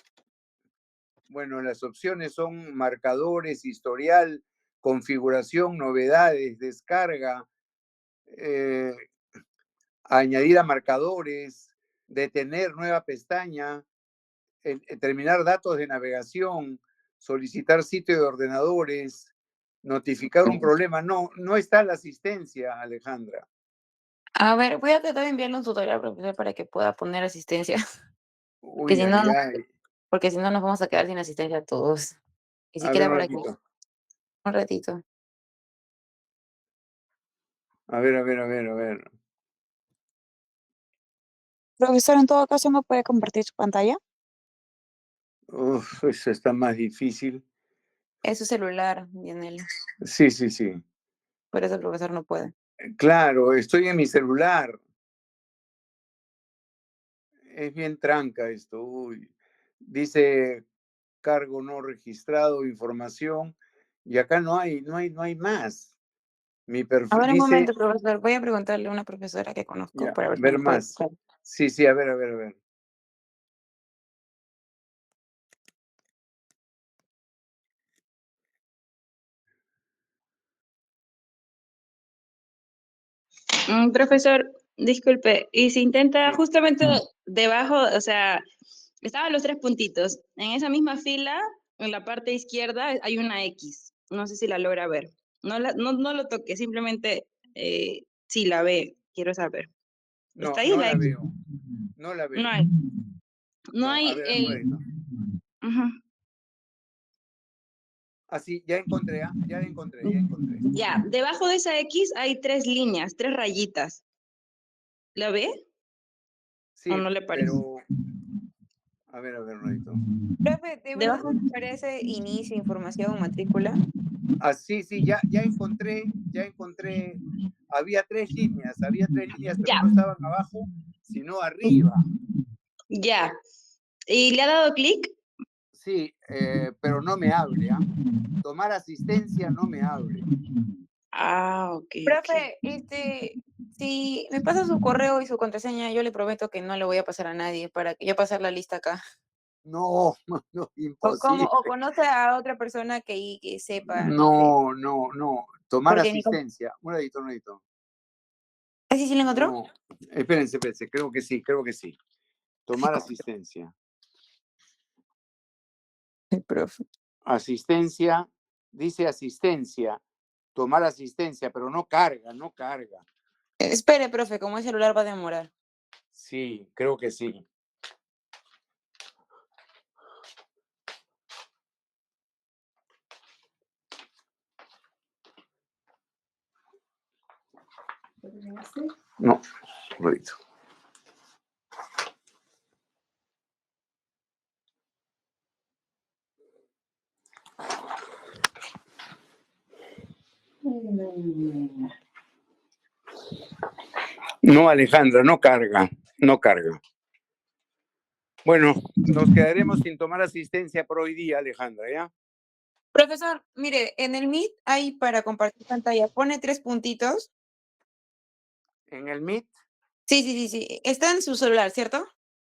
Bueno, las opciones son marcadores, historial, configuración, novedades, descarga, añadir a marcadores, detener nueva pestaña, terminar datos de navegación, solicitar sitio de ordenadores, notificar un problema. No está la asistencia, Alejandra. A ver, voy a tratar de enviarle un tutorial, profesor, para que pueda poner asistencia, porque Uy, si no, ay, ay. porque si no nos vamos a quedar sin asistencia todos. Ni A ver siquiera un por aquí. ratito. Un ratito. A ver, a ver, a ver, a ver. Profesor, en todo caso, ¿no puede compartir su pantalla? Uf, eso está más difícil. Es su celular, Lionel. Sí, sí, sí. Por eso el profesor no puede. Claro, estoy en mi celular. Es bien tranca esto. Uy. Dice cargo no registrado, información. Y acá no hay más. Mi A perfil ver, un dice, momento, profesor. Voy a preguntarle a una profesora que conozco ya, para ver si ver me puede más. buscar. Sí, sí, a ver, a ver, a ver. Profesor, disculpe, y se intenta Sí. justamente debajo, o sea, estaban los 3 puntitos. En esa misma fila, en la parte izquierda, hay una X. No sé si la logra ver. No lo toque, simplemente si la ve, quiero saber. No, ¿Está ahí no la la X? veo. No la No veo. hay. No No, a hay ver, un el... ratito. Ujú. Así, ya encontré, ¿ah? Ya la encontré, ya encontré. Ya, debajo de esa X hay 3 líneas, 3 rayitas. ¿La ve o Sí, no le parece? pero, a ver, un ratito. Profe, ¿de verdad Debajo. me parece inicio, información, matrícula? Ah, sí, sí, ya encontré. Había tres líneas, pero Ya, no estaban abajo, sino arriba. ya. ¿Y le ha dado clic? Sí, pero no me abre, ¿ah? Tomar asistencia no me abre. Ah, ok, ok. Profe, si me pasa su correo y su contraseña, yo le prometo que no le voy a pasar a nadie para que yo pasar la lista acá. No, no, O imposible. conoce a otra persona que sepa, no sé. No. Tomar Porque asistencia. Un ratito. ¿así sí le encontró? No, espérense. Creo que sí. Ay, Tomar cómo asistencia. el profe. Asistencia, dice asistencia. Tomar asistencia, pero no carga. Espere, profe, como el celular va a demorar. Sí, creo que sí. No, un ratito. No, Alejandra, no carga. Bueno, nos quedaremos sin tomar asistencia por hoy día, Alejandra, ¿ya? Profesor, mire, en el Meet hay para compartir pantalla, pone 3 puntitos. En el Meet, Sí. Está en su celular, ¿cierto?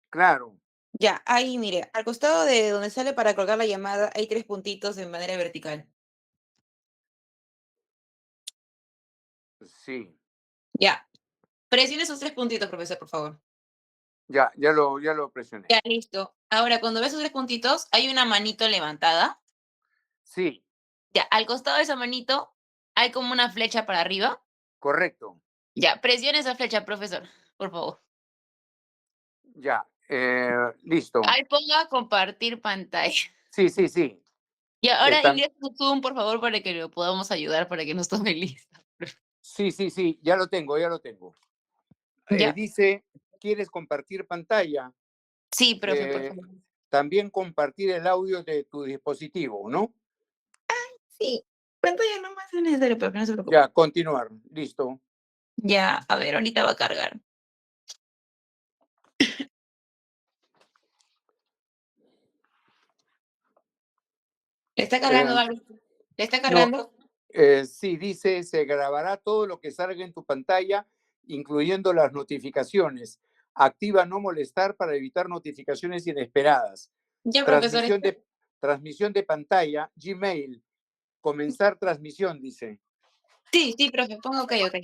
claro, Ya, ahí mire, al costado de donde sale para colgar la llamada hay 3 puntitos de manera vertical. sí. Ya, presione esos 3 puntitos, profesor, por favor. Ya lo presioné. Ya, listo. Ahora, cuando ves esos 3 puntitos, hay una manito levantada. Sí, Ya, al costado de esa manito hay como una flecha para arriba. correcto. Ya, presione esa flecha, profesor, por favor. Ya, listo. Ahí ponga compartir pantalla. Sí. Y ahora Están, ingresa su Zoom, por favor, para que lo podamos ayudar, para que nos tome lista. Sí, sí, sí, ya lo tengo, ya lo tengo. Ya. Dice, ¿quieres compartir pantalla? Sí, profe, por favor. También compartir el audio de tu dispositivo, ¿no? Sí, pantalla nomás es necesario, pero no se preocupe. Ya, continuar. Listo. Ya, a ver, ahorita va a cargar. ¿Le está cargando Eh, algo? ¿Le está no, cargando? sí, dice, se grabará todo lo que salga en tu pantalla, incluyendo las notificaciones. Activa no molestar para evitar notificaciones inesperadas. Ya, profesor. Transmisión de pantalla, Gmail. Comenzar transmisión, dice. Sí, sí, profe, ponga ok, ok.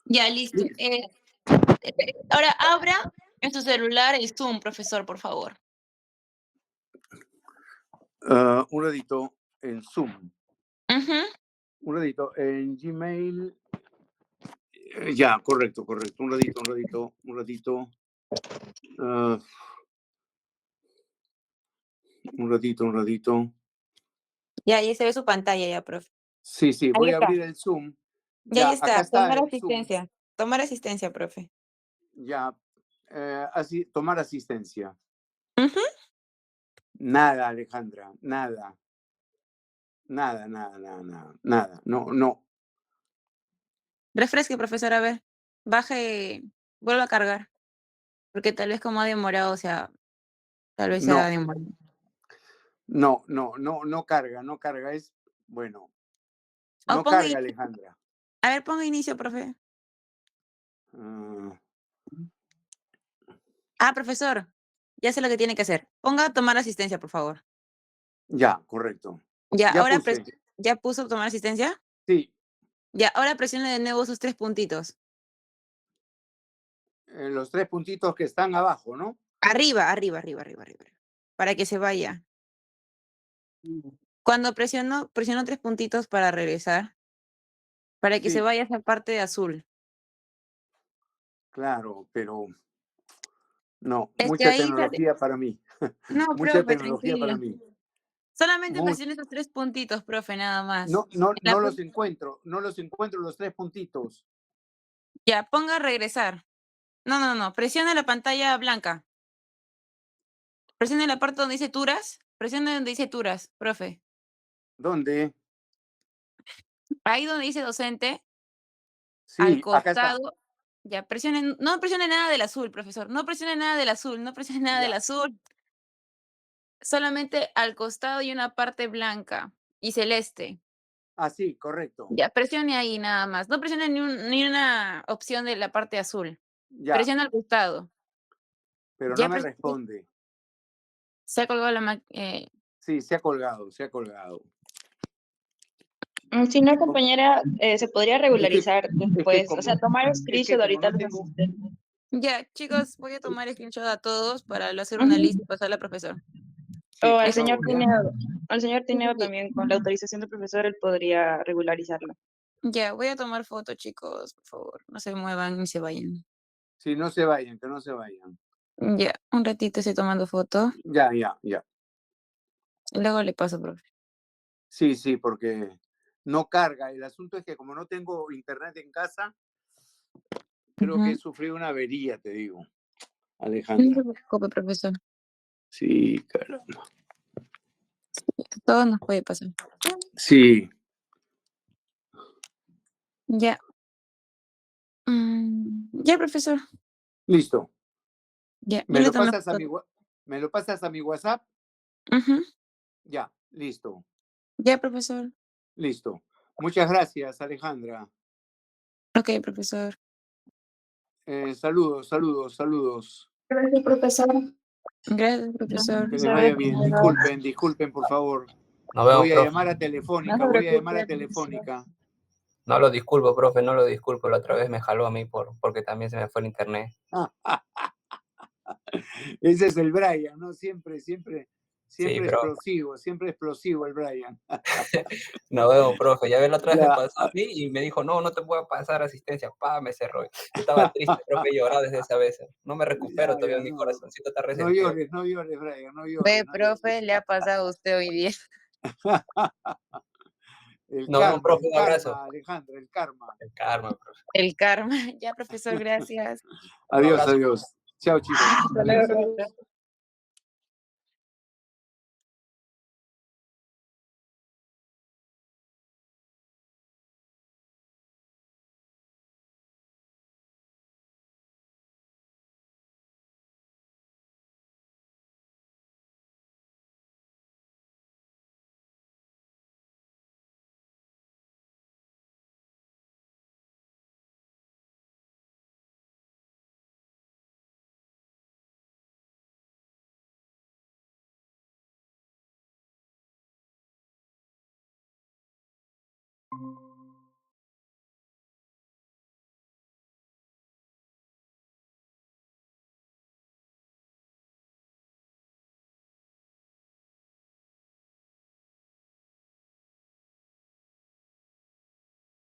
Ya, listo. Ahora abra en su celular el Zoom, profesor, por favor. Un ratito en Zoom. Ujú. Un ratito en Gmail. Ya, correcto, correcto. Un ratito. Ah, un ratito. Ya, ahí se ve su pantalla ya, profe. Sí, sí, Ahí voy a está. abrir el Zoom. Ya, ahí Ya, acá está. está Tomar el Zoom. asistencia. Tomar asistencia, profe. Ya, así, tomar asistencia. Ujú. Nada, Alejandra, nada. Nada. No, no. Refresque, profesor, a ver. Baje, vuelva a cargar. Porque tal vez como ha demorado, o sea, tal vez se ha No, demorado. no carga. Es, bueno, O no ponga, carga, Alejandra. a ver, ponga inicio, profe. Ah, Ah, profesor, ya sé lo que tiene que hacer. Ponga tomar asistencia, por favor. ya, correcto. Ya, Ya ahora puse. ¿ya puso tomar asistencia? Sí, Ya, ahora presione de nuevo esos 3 puntitos. los 3 puntitos que están abajo, ¿no? Arriba. Para que se vaya. Cuando presionó 3 puntitos para regresar, para que se Sí, vaya a esa parte de azul. claro, pero no, Este, mucha ahí, tecnología para mí. no, Mucha profe, tecnología para tranquilo. mí. Solamente Mu- presione esos 3 puntitos, profe, nada más. no, no, En la no pu- los encuentro, los 3 puntitos. Ya, ponga regresar. No, presione la pantalla blanca. Presione la parte donde dice Turas. Presione donde dice Turas, profe. ¿Dónde? Ahí donde dice docente, al Sí, acá está. costado, ya presione, no presione nada del azul, profesor. No presione nada del azul, no presione nada del Ya. azul. Solamente al costado y una parte blanca y celeste. Ah, sí, correcto. Ya, presione ahí nada más. No presione ni una opción de la parte azul. Ya, Presione al costado. pero no Ya me presioné. responde. Se ha colgado la Sí, se ha colgado. Si no, compañera, se podría regularizar Es que después. O sea, como, tomar es que screenshot como ahorita a no los tengo, asistentes. Ya, chicos, voy a tomar screenshot a todos para hacer una Ujú. lista y pasarla al profesor. sí, O por al señor favor, ya. Tineo. Al señor Sí, sí, Tineo sí. también, con la autorización del profesor, él podría regularizarlo. Ya, voy a tomar foto, chicos, por favor. No se muevan ni se vayan. Sí, no se vayan, que no se vayan. Ya, un ratito estoy tomando foto. Ya. Y luego le paso, profe. Sí, porque no carga. El asunto es que como no tengo internet en casa, creo que he Ujú. sufrido una avería, te digo, No Alejandra. se preocupe, profesor. Sí, caramba. Todo nos puede pasar. Sí, Ya. Ya, profesor. listo. Ya, yo ¿Me le lo tomé pasas a foto. ¿Me lo pasas a mi WhatsApp? Ujú. Ya, listo. Ya, profesor. Listo. Muchas gracias, Alejandra. Ok, profesor. Saludos. Gracias, profesor. Gracias, profesor. Que les vaya bien. Disculpen, por favor. Nos vemos, Voy a profe. llamar a No Telefónica, se voy a llamar a preocupe, profesor. Telefónica. No lo disculpo, profe, no lo disculpo. La otra vez me jaló a mí porque también se me fue el internet. Ese es el Brian, ¿no? Siempre Sí, profe. siempre explosivo el Brian. Nos vemos, profe. Ya ve, la otra vez me Ya, pasó a mí y me dijo, no, no te puedo pasar asistencia. Pa, me cerró. Yo estaba triste, profe, y lloraba desde esa vez. No me recupero todavía, mi no. corazoncito está No resentido. llores, no llores, Brian, no llores, Ve, no llores. profe, le ha pasado a usted hoy día. Nos vemos, profe, un abrazo. Alejandra, el karma. El karma, profe. El karma. Ya, profesor, gracias. Un Adiós, abrazo. adiós. Chao, chicos. Hasta luego.